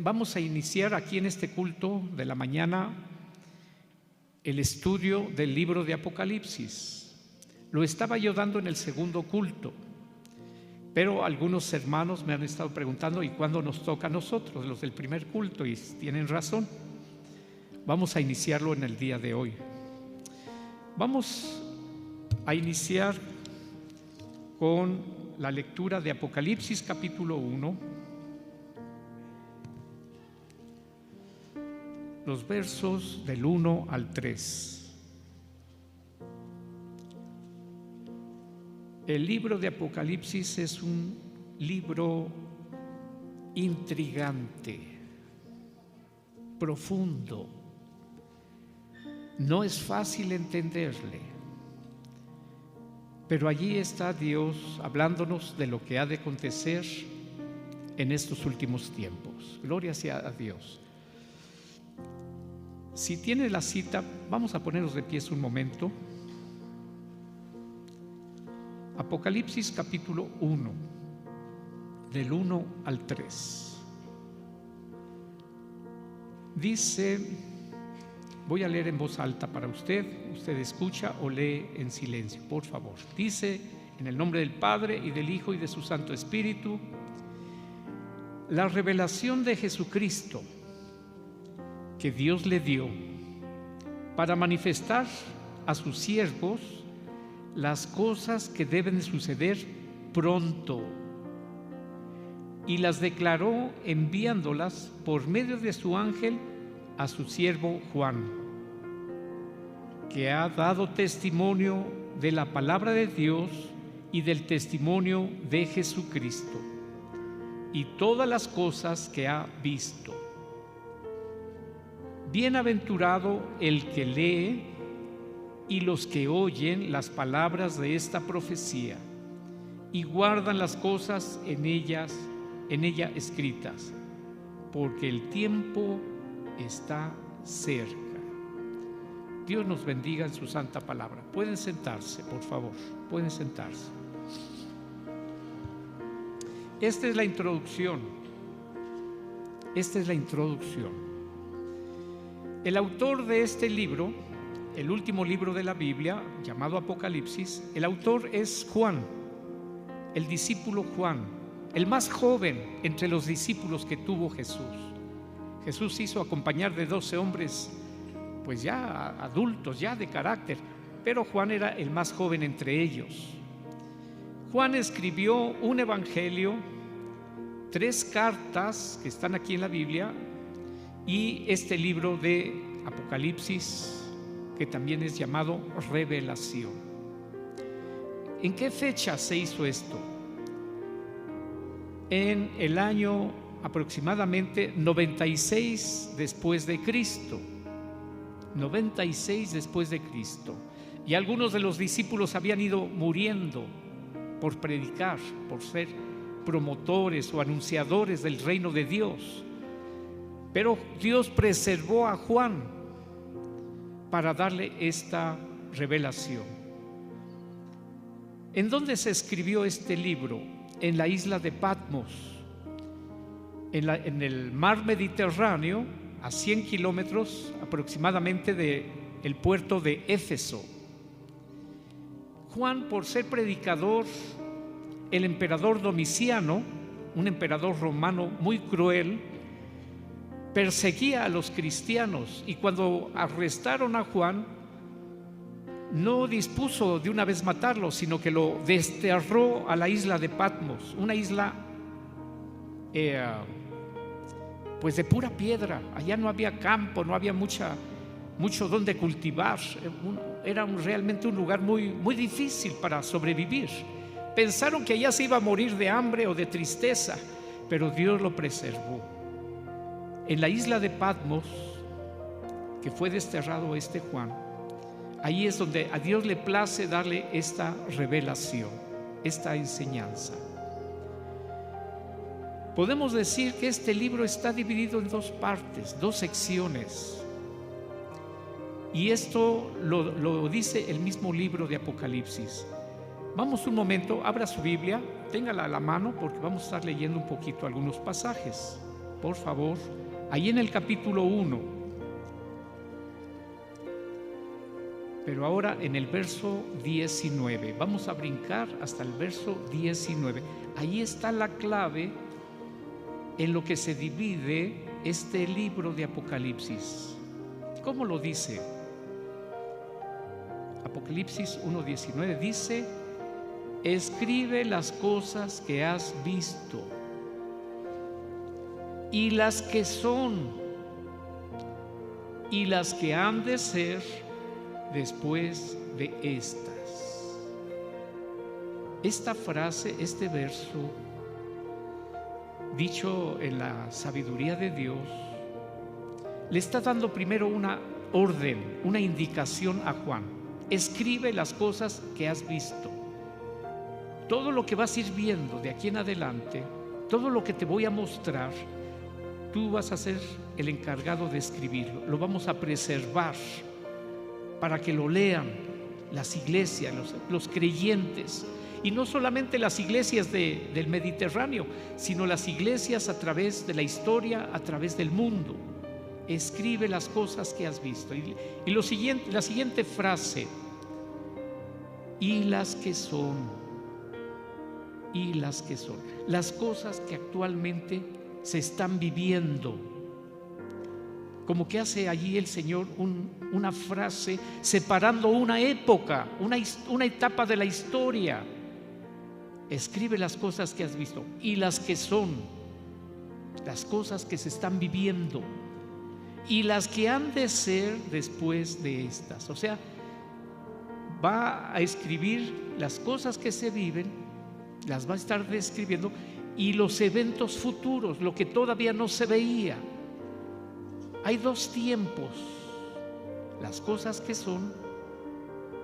vamos a iniciar aquí en este culto de la mañana el estudio del libro de Apocalipsis. Lo estaba yo dando en el segundo culto, pero algunos hermanos me han estado preguntando: ¿y cuándo nos toca a nosotros, los del primer culto? Y tienen razón. Vamos a iniciarlo en el día de hoy. Vamos a iniciar con la lectura de Apocalipsis capítulo 1, los versos del 1 al 3. El libro de Apocalipsis es un libro intrigante, profundo. No es fácil entenderle, pero allí está Dios hablándonos de lo que ha de acontecer en estos últimos tiempos. Gloria sea a Dios. Si tiene la cita, vamos a ponernos de pies un momento. Apocalipsis capítulo 1, del 1 al 3. Dice, voy a leer en voz alta para usted escucha o lee en silencio, por favor. Dice, en el nombre del Padre y del Hijo y de su Santo Espíritu: la revelación de Jesucristo que Dios le dio para manifestar a sus siervos las cosas que deben suceder pronto, y las declaró enviándolas por medio de su ángel a su siervo Juan, que ha dado testimonio de la palabra de Dios y del testimonio de Jesucristo y todas las cosas que ha visto. Bienaventurado el que lee y los que oyen las palabras de esta profecía y guardan las cosas en ella escritas, porque el tiempo está cerca. Dios nos bendiga en su santa palabra. Pueden sentarse, por favor, pueden sentarse. Esta es la introducción. El autor de este libro, el último libro de la Biblia, llamado Apocalipsis, el autor es Juan, el discípulo Juan, el más joven entre los discípulos que tuvo Jesús. Jesús hizo acompañar de 12 hombres, pues ya adultos, ya de carácter, pero Juan era el más joven entre ellos. Juan escribió un evangelio, 3 cartas que están aquí en la Biblia, y este libro de Apocalipsis, que también es llamado Revelación. ¿En qué fecha se hizo esto? En el año aproximadamente 96 después de Cristo. 96 después de Cristo. Y algunos de los discípulos habían ido muriendo por predicar, por ser promotores o anunciadores del reino de Dios. Pero Dios preservó a Juan para darle esta revelación. ¿En dónde se escribió este libro? En la isla de Patmos, en el mar Mediterráneo, a 100 kilómetros aproximadamente del puerto de Éfeso. Juan, por ser predicador, el emperador Domiciano, un emperador romano muy cruel, perseguía a los cristianos, y cuando arrestaron a Juan, no dispuso de una vez matarlo, sino que lo desterró a la isla de Patmos, una isla pues de pura piedra. Allá no había campo, no había mucho donde cultivar. Era realmente un lugar muy, muy difícil para sobrevivir. Pensaron que allá se iba a morir de hambre o de tristeza, pero Dios lo preservó. En la isla de Patmos, que fue desterrado este Juan, ahí es donde a Dios le place darle esta revelación, esta enseñanza. Podemos decir que este libro está dividido en 2 partes, 2 secciones. Y esto lo dice el mismo libro de Apocalipsis. Vamos un momento, abra su Biblia, téngala a la mano, porque vamos a estar leyendo un poquito algunos pasajes. por favor, ahí en el capítulo 1. Pero ahora en el verso 19, vamos a brincar hasta el verso 19. Ahí está la clave en lo que se divide este libro de Apocalipsis. ¿Cómo lo dice? Apocalipsis 1:19 dice: escribe las cosas que has visto y las que son y las que han de ser después de estas. Esta frase, este verso, dicho en la sabiduría de Dios, le está dando primero una orden, una indicación a Juan: escribe las cosas que has visto. Todo lo que vas a ir viendo de aquí en adelante, todo lo que te voy a mostrar, tú vas a ser el encargado de escribirlo. Lo vamos a preservar para que lo lean las iglesias, los creyentes. Y no solamente las iglesias del Mediterráneo, sino las iglesias a través de la historia, a través del mundo. Escribe las cosas que has visto. Y la siguiente frase: y las que son. Y las que son. Las cosas que actualmente se están viviendo. Como que hace allí el Señor una frase separando una época, una etapa de la historia. Escribe las cosas que has visto y las que son, las cosas que se están viviendo y las que han de ser después de estas. O sea, va a escribir las cosas que se viven, las va a estar describiendo, y los eventos futuros, lo que todavía no se veía. Hay dos tiempos: las cosas que son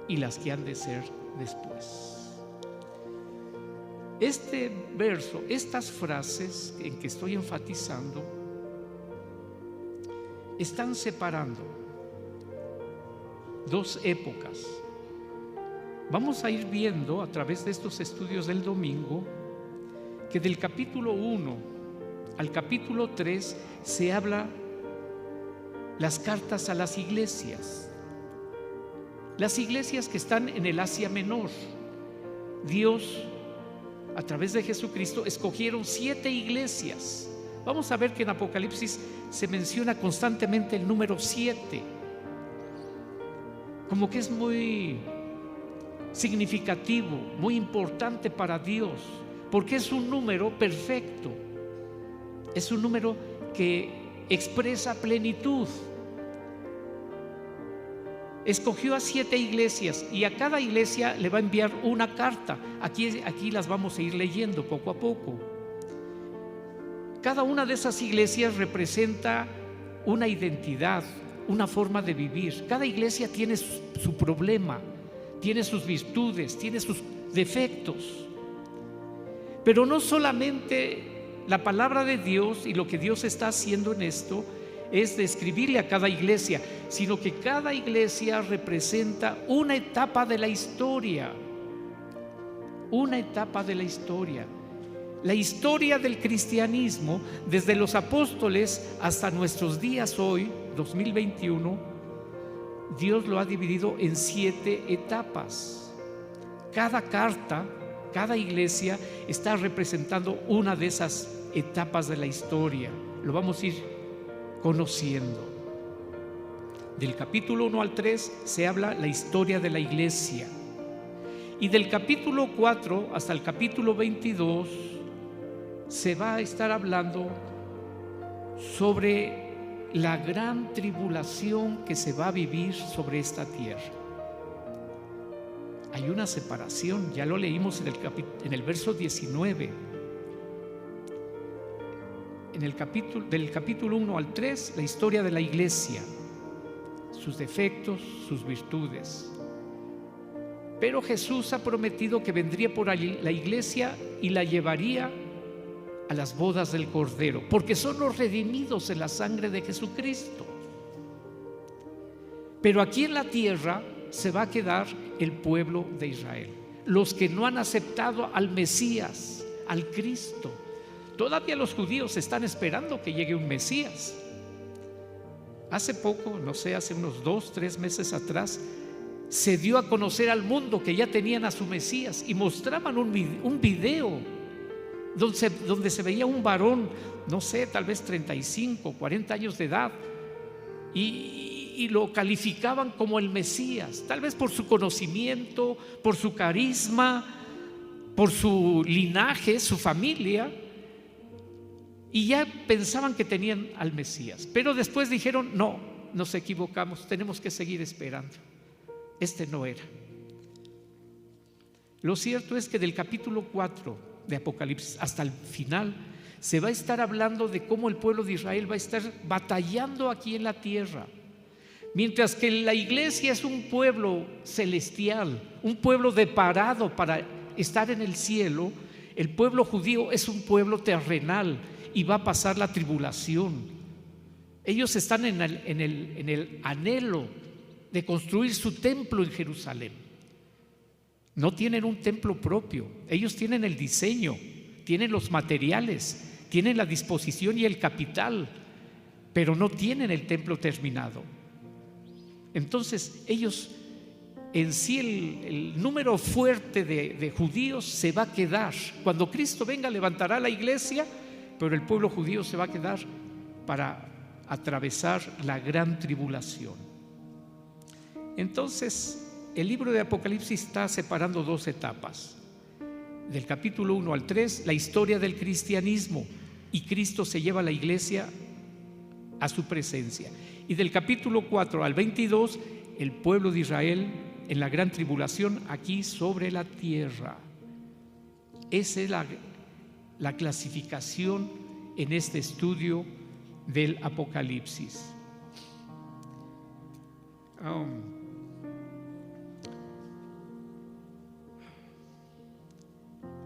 y las que han de ser después. Este verso, estas frases en que estoy enfatizando, están separando dos épocas. Vamos a ir viendo a través de estos estudios del domingo que del capítulo 1 al capítulo 3 se habla las cartas a las iglesias que están en el Asia Menor. Dios, a través de Jesucristo, escogieron 7 iglesias. Vamos a ver que en Apocalipsis se menciona constantemente el número 7, como que es muy significativo, muy importante para Dios, porque es un número perfecto, es un número que expresa plenitud. Escogió a 7 iglesias y a cada iglesia le va a enviar una carta. Aquí las vamos a ir leyendo poco a poco. Cada una de esas iglesias representa una identidad, una forma de vivir. Cada iglesia tiene su problema, tiene sus virtudes, tiene sus defectos. Pero no solamente la palabra de Dios y lo que Dios está haciendo en esto es describirle a cada iglesia, sino que cada iglesia representa una etapa de la historia. Una etapa de la historia. La historia del cristianismo, desde los apóstoles hasta nuestros días hoy, 2021, Dios lo ha dividido en 7 etapas. Cada carta, cada iglesia está representando una de esas etapas de la historia. Lo vamos a ir conociendo. Del capítulo 1 al 3 se habla la historia de la iglesia, y del capítulo 4 hasta el capítulo 22 se va a estar hablando sobre la gran tribulación que se va a vivir sobre esta tierra. Hay una separación, ya lo leímos en el verso 19. Del capítulo 1 al 3, la historia de la iglesia, sus defectos, sus virtudes. Pero Jesús ha prometido que vendría por allí la iglesia y la llevaría a las bodas del Cordero, porque son los redimidos en la sangre de Jesucristo. Pero aquí en la tierra se va a quedar el pueblo de Israel, los que no han aceptado al Mesías, al Cristo. Todavía los judíos están esperando que llegue un Mesías. Hace poco, no sé, hace unos 2-3 meses atrás, se dio a conocer al mundo que ya tenían a su Mesías y mostraban un video donde se veía un varón, no sé, tal vez 35, 40 años de edad, y lo calificaban como el Mesías, tal vez por su conocimiento, por su carisma, por su linaje, su familia, y ya pensaban que tenían al Mesías. Pero después dijeron: no, nos equivocamos, tenemos que seguir esperando. Este no era. Lo cierto es que del capítulo 4 de Apocalipsis hasta el final se va a estar hablando de cómo el pueblo de Israel va a estar batallando aquí en la tierra, mientras que la iglesia es un pueblo celestial, un pueblo deparado para estar en el cielo. El pueblo judío es un pueblo terrenal y va a pasar la tribulación. Ellos están en el anhelo de construir su templo en Jerusalén. No tienen un templo propio, ellos tienen el diseño, tienen los materiales, tienen la disposición y el capital, pero no tienen el templo terminado. Entonces ellos, en sí, el número fuerte de judíos se va a quedar. Cuando Cristo venga, levantará la iglesia, pero el pueblo judío se va a quedar para atravesar la gran tribulación. Entonces, el libro de Apocalipsis está separando dos etapas. Del capítulo 1 al 3, la historia del cristianismo, y Cristo se lleva a la iglesia a su presencia. Y del capítulo 4 al 22, el pueblo de Israel en la gran tribulación aquí sobre la tierra. Esa es la clasificación en este estudio del Apocalipsis.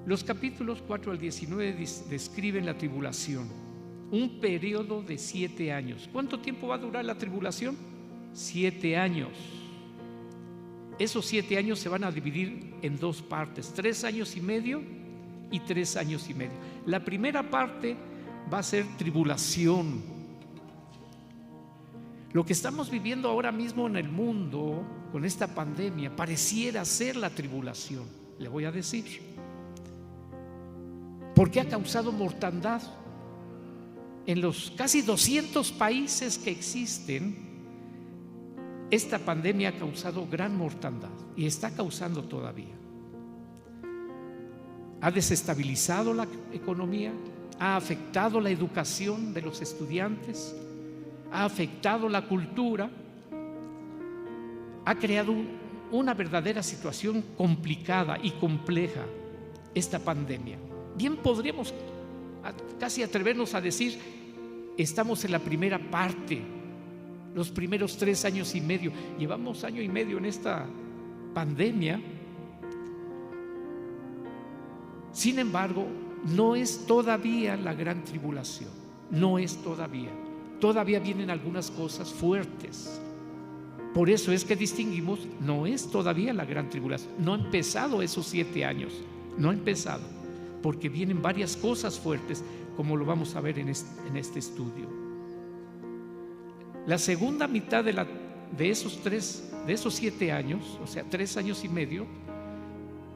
Los capítulos 4 al 19 describen la tribulación, un periodo de 7 años. ¿Cuánto tiempo va a durar la tribulación? 7 años. Esos 7 años se van a dividir en dos partes: 3 años y medio y 3 años y medio. La primera parte va a ser tribulación. Lo que estamos viviendo ahora mismo en el mundo con esta pandemia pareciera ser la tribulación. Le voy a decir, porque ha causado mortandad. En los casi 200 países que existen, esta pandemia ha causado gran mortandad y está causando todavía. Ha desestabilizado la economía, ha afectado la educación de los estudiantes, ha afectado la cultura, ha creado una verdadera situación complicada y compleja esta pandemia. Bien podríamos casi atrevernos a decir: estamos en la primera parte, los primeros 3 años y medio. Llevamos 1 año y medio en esta pandemia. Sin embargo, no es todavía la gran tribulación, no es todavía. Todavía vienen algunas cosas fuertes. Por eso es que distinguimos: no es todavía la gran tribulación, no ha empezado esos 7 años, no ha empezado, porque vienen varias cosas fuertes, como lo vamos a ver en este estudio. La segunda mitad de esos 7 años, o sea, 3 años y medio,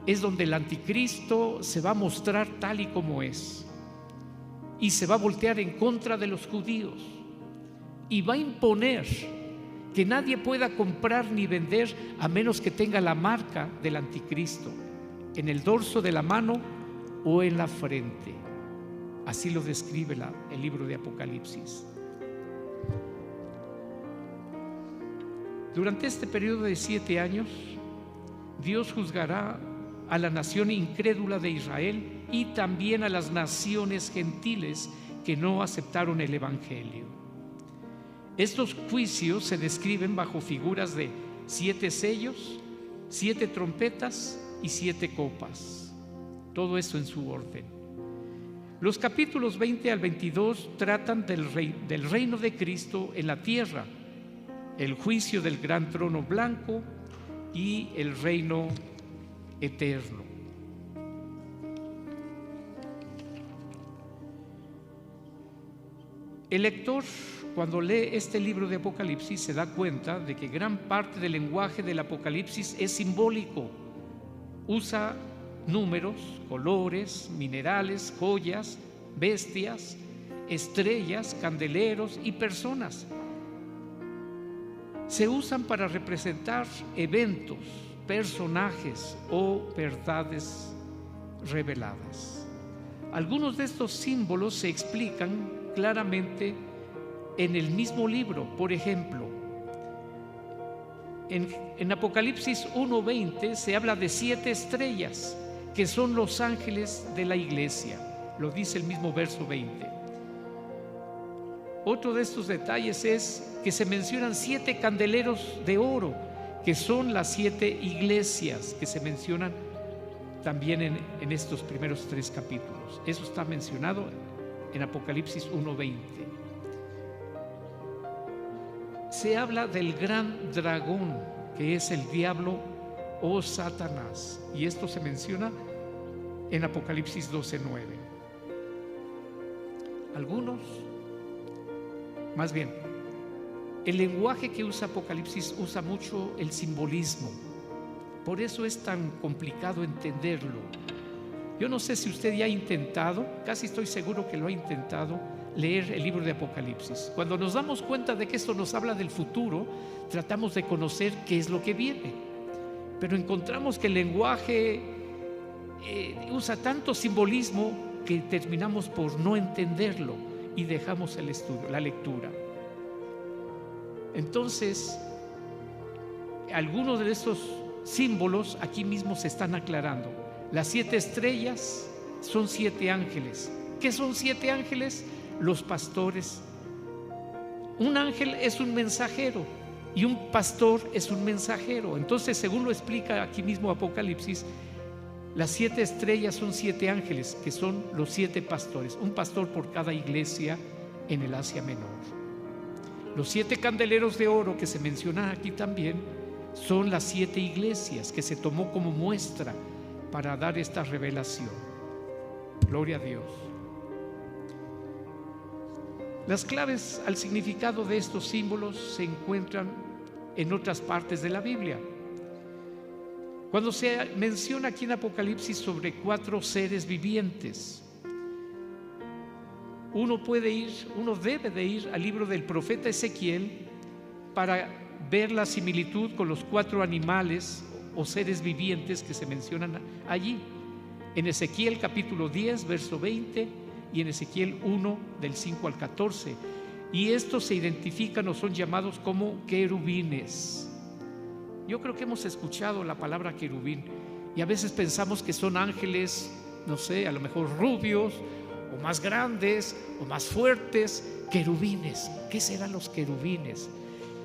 es donde el anticristo se va a mostrar tal y como es, y se va a voltear en contra de los judíos, y va a imponer que nadie pueda comprar ni vender a menos que tenga la marca del anticristo en el dorso de la mano o en la frente. Así lo describe el libro de Apocalipsis. Durante este periodo de 7 años, Dios juzgará a la nación incrédula de Israel y también a las naciones gentiles que no aceptaron el evangelio. Estos juicios se describen bajo figuras de 7 sellos, 7 trompetas y 7 copas. Todo eso en su orden. Los capítulos 20 al 22 tratan del reino de Cristo en la tierra, el juicio del gran trono blanco y el reino eterno. El lector, cuando lee este libro de Apocalipsis, se da cuenta de que gran parte del lenguaje del Apocalipsis es simbólico. Usa números, colores, minerales, joyas, bestias, estrellas, candeleros y personas. Se usan para representar eventos, personajes o verdades reveladas. Algunos de estos símbolos se explican claramente en el mismo libro. Por ejemplo, en Apocalipsis 1:20 se habla de 7 estrellas que son los ángeles de la iglesia. Lo dice el mismo verso 20. Otro de estos detalles es que se mencionan 7 candeleros de oro, que son las 7 iglesias que se mencionan también en estos primeros 3 capítulos. Eso está mencionado en Apocalipsis 1:20. Se habla del gran dragón, que es el diablo o Satanás, y esto se menciona en Apocalipsis 12:9. El lenguaje que usa Apocalipsis usa mucho el simbolismo. Por eso es tan complicado entenderlo. Yo no sé si usted ya ha intentado, casi estoy seguro que lo ha intentado, leer el libro de Apocalipsis. Cuando nos damos cuenta de que esto nos habla del futuro, tratamos de conocer qué es lo que viene, pero encontramos que el lenguaje usa tanto simbolismo que terminamos por no entenderlo y dejamos el estudio, la lectura. Entonces, algunos de estos símbolos aquí mismo se están aclarando. Las 7 estrellas son 7 ángeles. ¿Qué son 7 ángeles? Los pastores. Un ángel es un mensajero y un pastor es un mensajero. Entonces, según lo explica aquí mismo Apocalipsis, las 7 estrellas son 7 ángeles, que son los 7 pastores, un pastor por cada iglesia en el Asia Menor. Los 7 candeleros de oro que se mencionan aquí también son las 7 iglesias que se tomó como muestra para dar esta revelación. Gloria a Dios. Las claves al significado de estos símbolos se encuentran en otras partes de la Biblia. Cuando se menciona aquí en Apocalipsis sobre 4 seres vivientes, uno debe de ir al libro del profeta Ezequiel para ver la similitud con los 4 animales o seres vivientes que se mencionan allí. En Ezequiel capítulo 10, verso 20, y en Ezequiel 1, del 5 al 14. Y estos se identifican o son llamados como querubines. Yo creo que hemos escuchado la palabra querubín y a veces pensamos que son ángeles, no sé, a lo mejor rubios o más grandes o más fuertes. Querubines, ¿qué serán los querubines?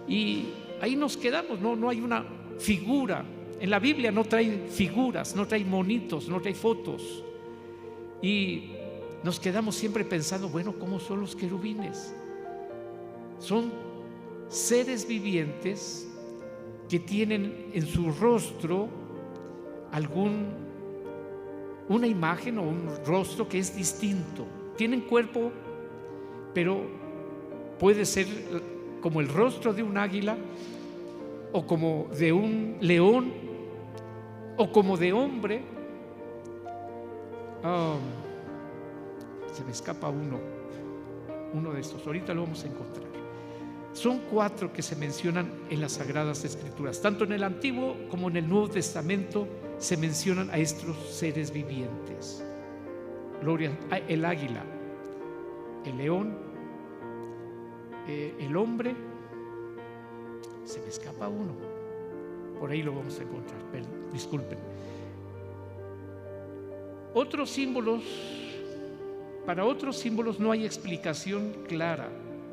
Y ahí nos quedamos, no hay una figura. En la Biblia no trae figuras, no trae monitos, no trae fotos. Y nos quedamos siempre pensando, bueno, ¿cómo son los querubines? Son seres vivientes que tienen en su rostro una imagen o un rostro que es distinto. Tienen cuerpo, pero puede ser como el rostro de un águila, o como de un león, o como de hombre. Se me escapa uno de estos, ahorita lo vamos a encontrar. Son 4 que se mencionan en las Sagradas Escrituras. Tanto en el Antiguo como en el Nuevo Testamento se mencionan a estos seres vivientes. Gloria, el águila, el león, el hombre. Se me escapa uno, por ahí lo vamos a encontrar, pero disculpen. Para otros símbolos no hay explicación clara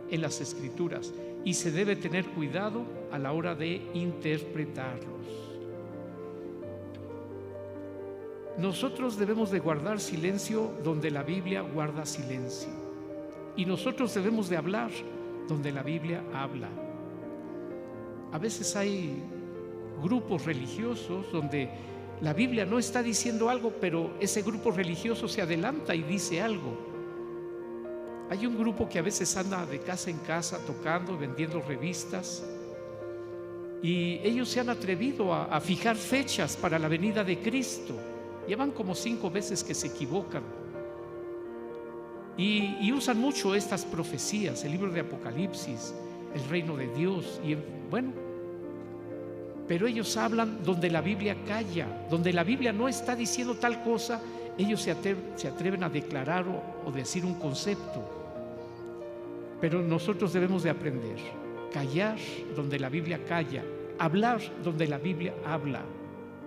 en las Escrituras y se debe tener cuidado a la hora de interpretarlos. Nosotros debemos de guardar silencio donde la Biblia guarda silencio, y nosotros debemos de hablar donde la Biblia habla. A veces hay grupos religiosos donde la Biblia no está diciendo algo, pero ese grupo religioso se adelanta y dice algo. Hay un grupo que a veces anda de casa en casa tocando, vendiendo revistas, y ellos se han atrevido a fijar fechas para la venida de Cristo. Llevan como 5 veces que se equivocan, y usan mucho estas profecías, el libro de Apocalipsis, el reino de Dios, y bueno, pero ellos hablan donde la Biblia calla, donde la Biblia no está diciendo tal cosa, ellos se atreven a declarar o decir un concepto. Pero nosotros debemos de aprender, callar donde la Biblia calla, hablar donde la Biblia habla.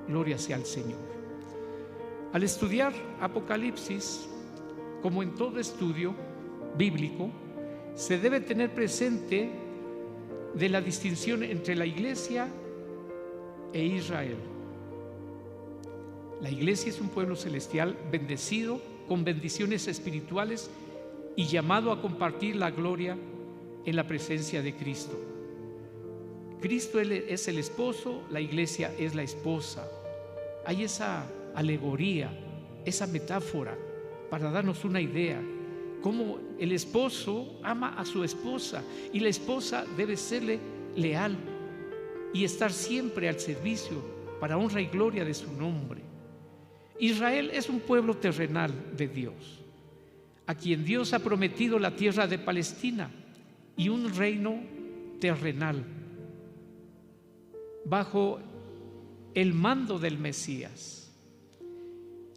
Gloria sea al Señor. Al estudiar Apocalipsis, como en todo estudio bíblico, se debe tener presente de la distinción entre la iglesia e Israel. La iglesia es un pueblo celestial bendecido con bendiciones espirituales y llamado a compartir la gloria en la presencia de Cristo. Cristo es el esposo, la iglesia es la esposa. Hay esa alegoría, esa metáfora para darnos una idea, cómo el esposo ama a su esposa y la esposa debe serle leal y estar siempre al servicio para honra y gloria de su nombre. Israel es un pueblo terrenal de Dios, a quien Dios ha prometido la tierra de Palestina y un reino terrenal bajo el mando del Mesías.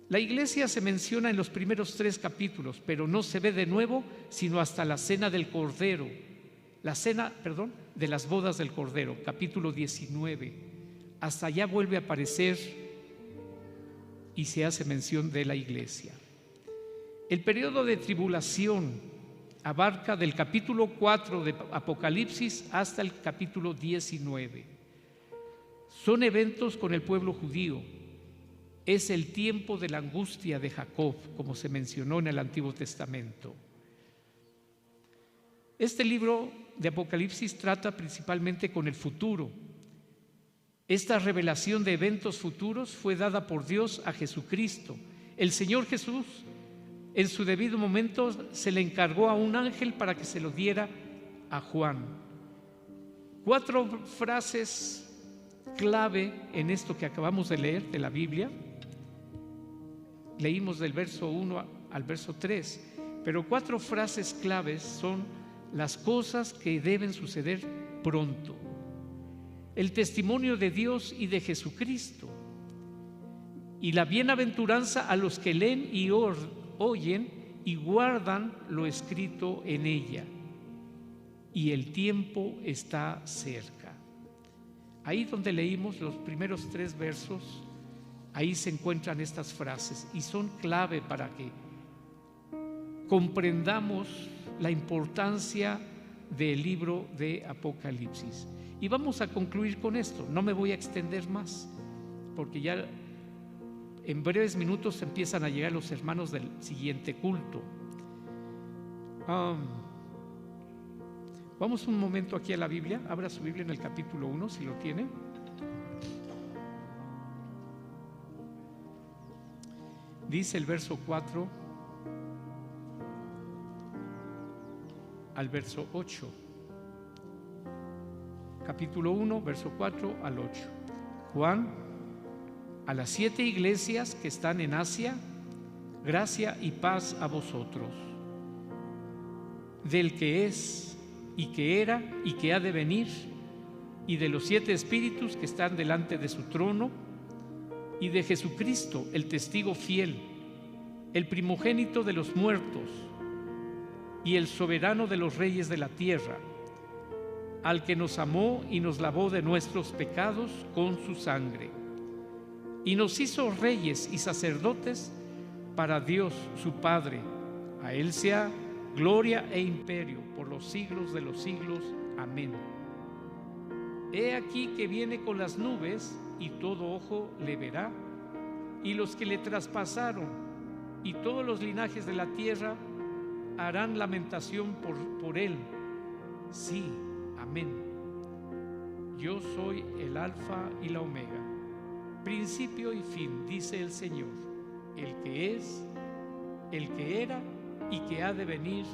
La iglesia se menciona en los primeros 3 capítulos, pero no se ve de nuevo sino hasta la cena del Cordero, de las bodas del Cordero, capítulo 19. Hasta allá vuelve a aparecer y se hace mención de la iglesia. El periodo de tribulación abarca del capítulo 4 de Apocalipsis hasta el capítulo 19. Son eventos con el pueblo judío. Es el tiempo de la angustia de Jacob, como se mencionó en el Antiguo Testamento. Este libro de Apocalipsis trata principalmente con el futuro. Esta revelación de eventos futuros fue dada por Dios a Jesucristo. El Señor Jesús, en su debido momento, se le encargó a un ángel para que se lo diera a Juan. 4 frases clave en esto que acabamos de leer de la Biblia. Leímos del verso 1 al verso 3, pero 4 frases claves son las cosas que deben suceder pronto. El testimonio de Dios y de Jesucristo, y la bienaventuranza a los que leen y oyen y guardan lo escrito en ella, y el tiempo está cerca. Ahí donde leímos los primeros 3 versos, ahí se encuentran estas frases y son clave para que comprendamos la importancia del libro de Apocalipsis. Y vamos a concluir con esto. No me voy a extender más, porque ya en breves minutos empiezan a llegar los hermanos del siguiente culto. Vamos un momento aquí a la Biblia. Abra su Biblia en el capítulo 1, si lo tiene. Dice el verso 4 al verso 8. Capítulo 1, verso 4 al 8. Juan, a las 7 iglesias que están en Asia, gracia y paz a vosotros. Del que es, y que era, y que ha de venir, y de los 7 espíritus que están delante de su trono, y de Jesucristo, el testigo fiel, el primogénito de los muertos, y el soberano de los reyes de la tierra, al que nos amó y nos lavó de nuestros pecados con su sangre, y nos hizo reyes y sacerdotes para Dios su Padre. A Él sea gloria e imperio por los siglos de los siglos. Amén. He aquí que viene con las nubes, y todo ojo le verá, y los que le traspasaron, y todos los linajes de la tierra harán lamentación por él. Sí, amén. Yo soy el Alfa y la Omega, principio y fin, dice el Señor, el que es, el que era y que ha de venir,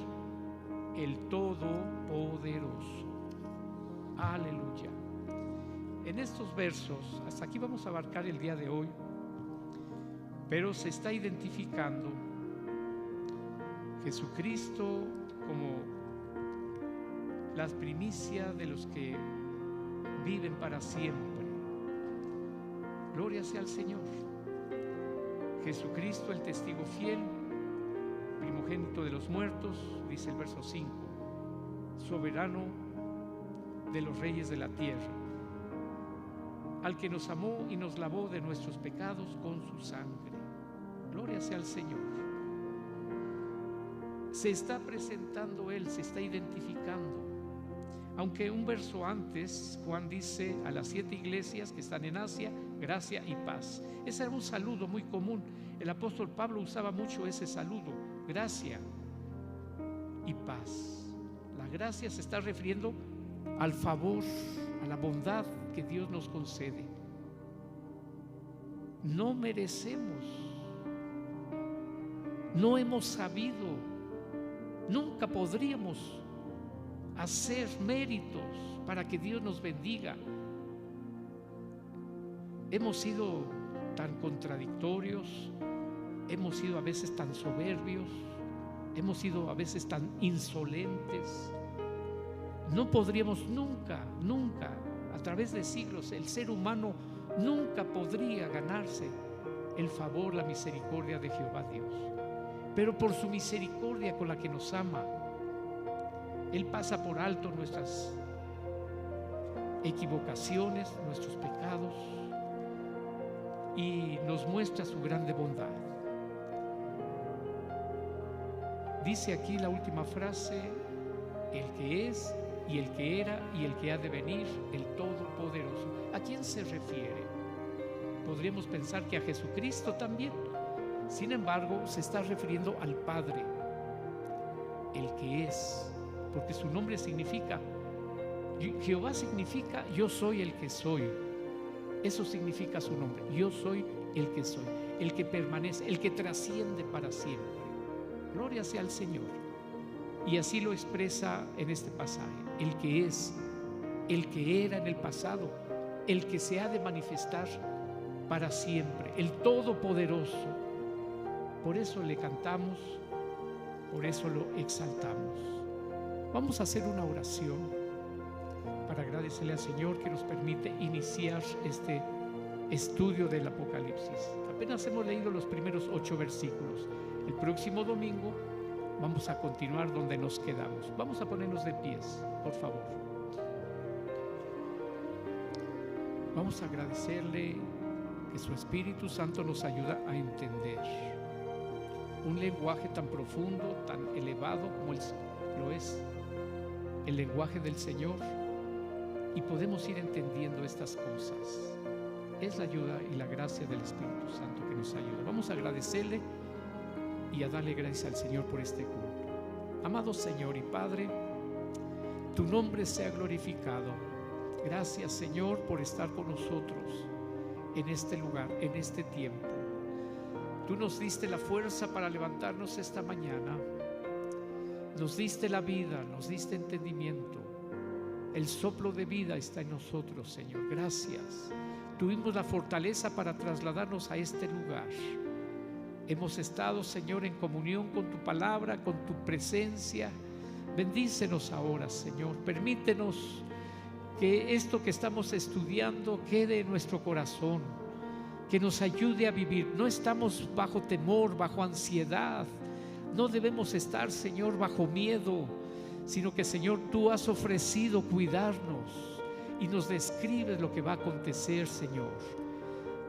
el Todopoderoso. Aleluya. En estos versos, hasta aquí vamos a abarcar el día de hoy, pero se está identificando Jesucristo como las primicias de los que viven para siempre. Gloria sea al Señor. Jesucristo, el testigo fiel, primogénito de los muertos, dice el verso 5, soberano de los reyes de la tierra, al que nos amó y nos lavó de nuestros pecados con su sangre. Gloria sea al Señor. Se está presentando Él, se está identificando. Aunque un verso antes, Juan dice a las 7 iglesias que están en Asia, gracia y paz. Ese era un saludo muy común. El apóstol Pablo usaba mucho ese saludo, gracia y paz. La gracia se está refiriendo al favor, a la bondad que Dios nos concede. No merecemos, no hemos sabido, nunca podríamos hacer méritos para que Dios nos bendiga. Hemos sido tan contradictorios, hemos sido a veces tan soberbios, hemos sido a veces tan insolentes. No podríamos nunca, a través de siglos, el ser humano nunca podría ganarse el favor, la misericordia de Jehová Dios. Pero por su misericordia con la que nos ama, Él pasa por alto nuestras equivocaciones, nuestros pecados, y nos muestra su grande bondad. Dice aquí la última frase: el que es y el que era y el que ha de venir, el Todopoderoso. ¿A quién se refiere? Podríamos pensar que a Jesucristo también. Sin embargo, se está refiriendo al Padre, el que es, porque su nombre significa, Jehová significa yo soy el que soy. Eso significa su nombre. Yo soy el que soy, el que permanece, el que trasciende para siempre. Gloria sea al Señor. Y así lo expresa en este pasaje: el que es, el que era en el pasado, el que se ha de manifestar para siempre, el Todopoderoso. Por eso le cantamos, por eso lo exaltamos. Vamos a hacer una oración para agradecerle al Señor que nos permite iniciar este estudio del Apocalipsis. Apenas hemos leído los primeros 8 versículos. El próximo domingo vamos a continuar donde nos quedamos. Vamos a ponernos de pies, por favor. Vamos a agradecerle que su Espíritu Santo nos ayuda a entender un lenguaje tan profundo, tan elevado como lo es el lenguaje del Señor, y podemos ir entendiendo estas cosas. Es la ayuda y la gracia del Espíritu Santo que nos ayuda. Vamos a agradecerle y a darle gracias al Señor por este culto. Amado Señor y Padre, tu nombre sea glorificado. Gracias, Señor, por estar con nosotros en este lugar, en este tiempo. Tú nos diste la fuerza para levantarnos esta mañana. Nos diste la vida, nos diste entendimiento. El soplo de vida está en nosotros, Señor. Gracias. Tuvimos la fortaleza para trasladarnos a este lugar. Hemos estado, Señor, en comunión con tu palabra, con tu presencia. Bendícenos ahora, Señor. Permítenos que esto que estamos estudiando quede en nuestro corazón, que nos ayude a vivir. No estamos bajo temor, bajo ansiedad. No debemos estar, Señor, bajo miedo, sino que, Señor, tú has ofrecido cuidarnos y nos describes lo que va a acontecer, Señor.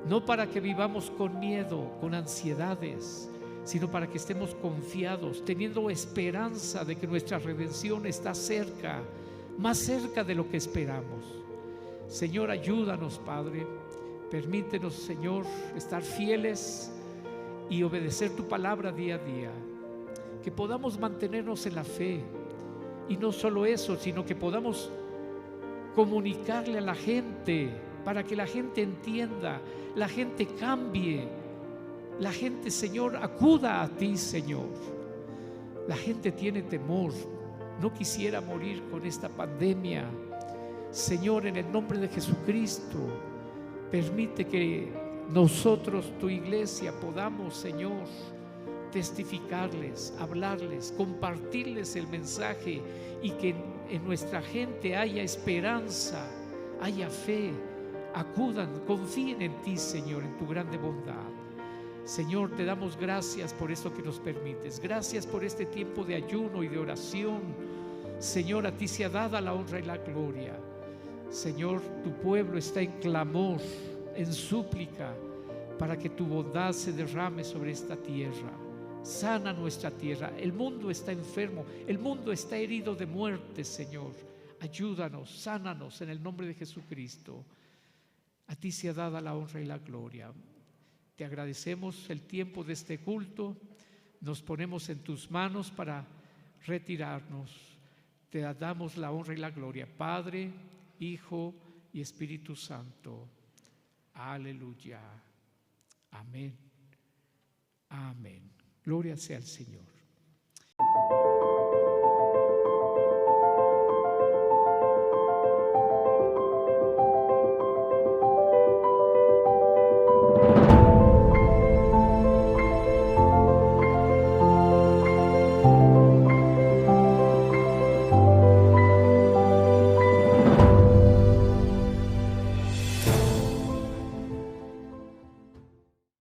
No para que vivamos con miedo, con ansiedades, sino para que estemos confiados, teniendo esperanza de que nuestra redención está cerca, más cerca de lo que esperamos. Señor, ayúdanos, Padre. Permítenos, Señor, estar fieles y obedecer tu palabra día a día. Que podamos mantenernos en la fe. Y no solo eso, sino que podamos comunicarle a la gente, para que la gente entienda, la gente cambie, la gente, Señor, acuda a ti, Señor. La gente tiene temor, no quisiera morir con esta pandemia. Señor, en el nombre de Jesucristo, permite que nosotros, tu iglesia, podamos, Señor, testificarles, hablarles, compartirles el mensaje, y que en nuestra gente haya esperanza, haya fe. Acudan, confíen en ti, Señor, en tu grande bondad. Señor, te damos gracias por esto que nos permites. Gracias por este tiempo de ayuno y de oración. Señor, a ti sea dada la honra y la gloria. Señor, tu pueblo está en clamor, en súplica, para que tu bondad se derrame sobre esta tierra. Sana nuestra tierra. El mundo está enfermo, el mundo está herido de muerte, Señor. Ayúdanos, sánanos en el nombre de Jesucristo. A ti sea dada la honra y la gloria. Te agradecemos el tiempo de este culto. Nos ponemos en tus manos para retirarnos. Te damos la honra y la gloria, Padre, Hijo y Espíritu Santo. Aleluya. Amén. Amén. Gloria sea al Señor.